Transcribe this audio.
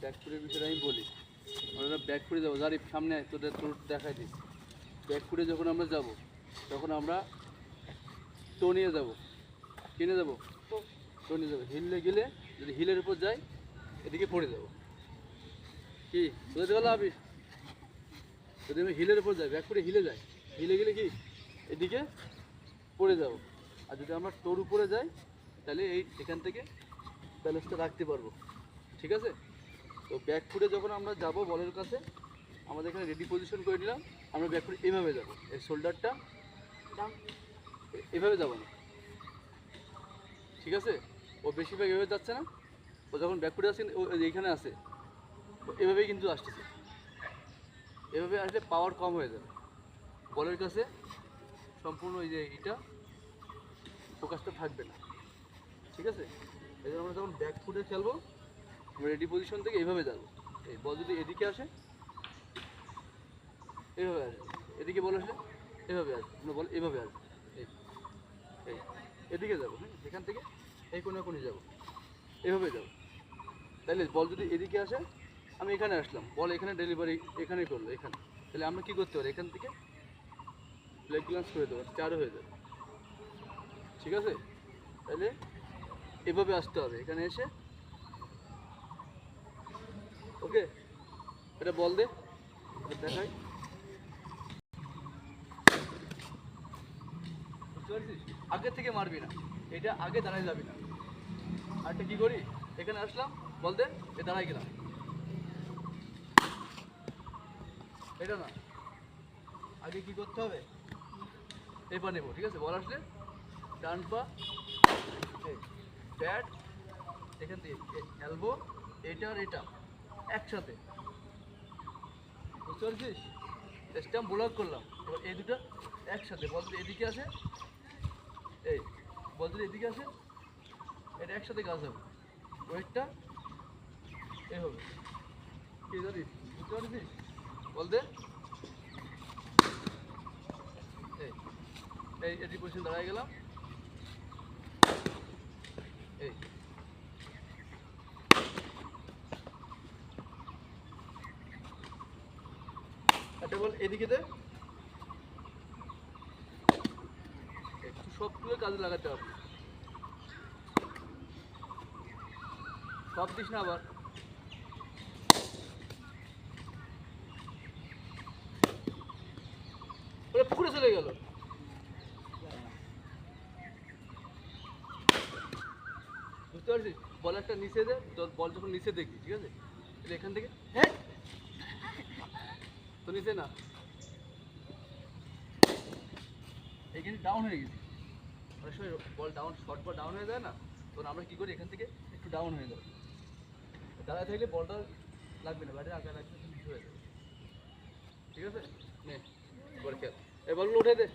ব্যাকফুটের বিষয়টা আমি বলি। আমরা ব্যাকফুটে যাবো, জারিফ সামনে তোদের দেখাই দিই। ব্যাকফুটে যখন আমরা যাব তখন আমরা টো নিয়ে যাবো। কিনে যাবো, টো নিয়ে যাবো। হিলে গেলে যদি হিলের উপর যাই এদিকে পড়ে যাবো। কি বুঝতে পারলো আবি? যদি আমি হিলের উপর যাই, ব্যাকফুটে হিলে যাই, হিলে গেলে কি এদিকে পড়ে যাবো। আর যদি আমরা টোর উপরে যাই তাহলে এখান থেকে ব্যালেন্সটা রাখতে পারবো। ঠিক আছে? তো ব্যাকফুটে যখন আমরা যাব বলের কাছে, আমাদের এখানে রেডি পজিশন করে নিলাম। আমরা ব্যাকফুটে এভাবে যাব, এই শোল্ডারটা এভাবে যাব না। ঠিক আছে? ও বেশিরভাগ এভাবে যাচ্ছে না। ও যখন ব্যাকফুটে আসছে ও এইখানে আসে, এভাবেই কিন্তু আসতেছে। এভাবে আসলে পাওয়ার কম হয়ে যাবে বলের কাছে। সম্পূর্ণ এই যে এটা ফোকাসটা থাকবে না। ঠিক আছে? এই জন্য আমরা যখন ব্যাকফুটে খেলবো, আমরা রেডি পজিশন থেকে এইভাবে যাবো। এই বল যদি এদিকে আসে এভাবে আসবে, এদিকে বল আসলে এভাবে আসবে, আমরা বল এভাবে আসবে। এই এই এদিকে যাবো। হ্যাঁ, এখান থেকে এই কোণে যাবো, এভাবে যাবো। তাহলে বল যদি এদিকে আসে, আমি এখানে আসলাম, বল এখানে ডেলিভারি এখানে করলো এখানে, তাহলে আমরা কী করতে পারি, এখান থেকে লেগ গ্লান্স করে দেবো, চারও হয়ে যাবে। ঠিক আছে? তাহলে এভাবে আসতে হবে, এখানে এসে। ওকে, এটা বল দে, এটা দেখাই। বুঝতে পারছিস? আগে থেকে মারবি না, এটা আগে দাঁড়ায় যাবি না। আরেকটা কী করি, এখানে আসলাম, বল দে, এ দাঁড়াই গেলাম। এটা না, আগে কি করতে হবে, এই পা নেবো। ঠিক আছে? বল আসলে ডান পা, ব্যাট এখান থেকে এলবো, এটা আর এটা একসাথে। বুঝতে পারছিস? স্ট্যাম্প ব্লক করলাম। এবার এই দুটো একসাথে, বল যদি এদিকে আসে, এই বল যদি এদিকে আসে, এটা একসাথে কাজ হবে। ওয়েটটা এই হবে। কি জানিস? বুঝতে পারছিস? বল দে। এই এই এটি পজিশন দাঁড়ায় গেলাম। এই একটা বল এদিকে দে। একটু সবগুলো কাজে লাগাতে হবে, সব দিস না আবার। ওরা পুকুরে চলে গেল। বুঝতে পারছিস? বল একটা নিচে দে, বল যখন নিচে দেখবি, ঠিক আছে, তাহলে এখান থেকে হ্যাঁ তো নিচে না, এইখানে ডাউন হয়ে গেছে। অনেক সময় বল ডাউন, শর্ট বল ডাউন হয়ে যায় না, তখন আমরা কী করি, এখান থেকে একটু ডাউন হয়ে যাবে। দাঁড়ায় থাকলে বলটা লাগবে না, ব্যাটের আগে লাগবে, হয়ে যাবে। ঠিক আছে? নে এবার খেল, এই বলগুলো উঠে দে।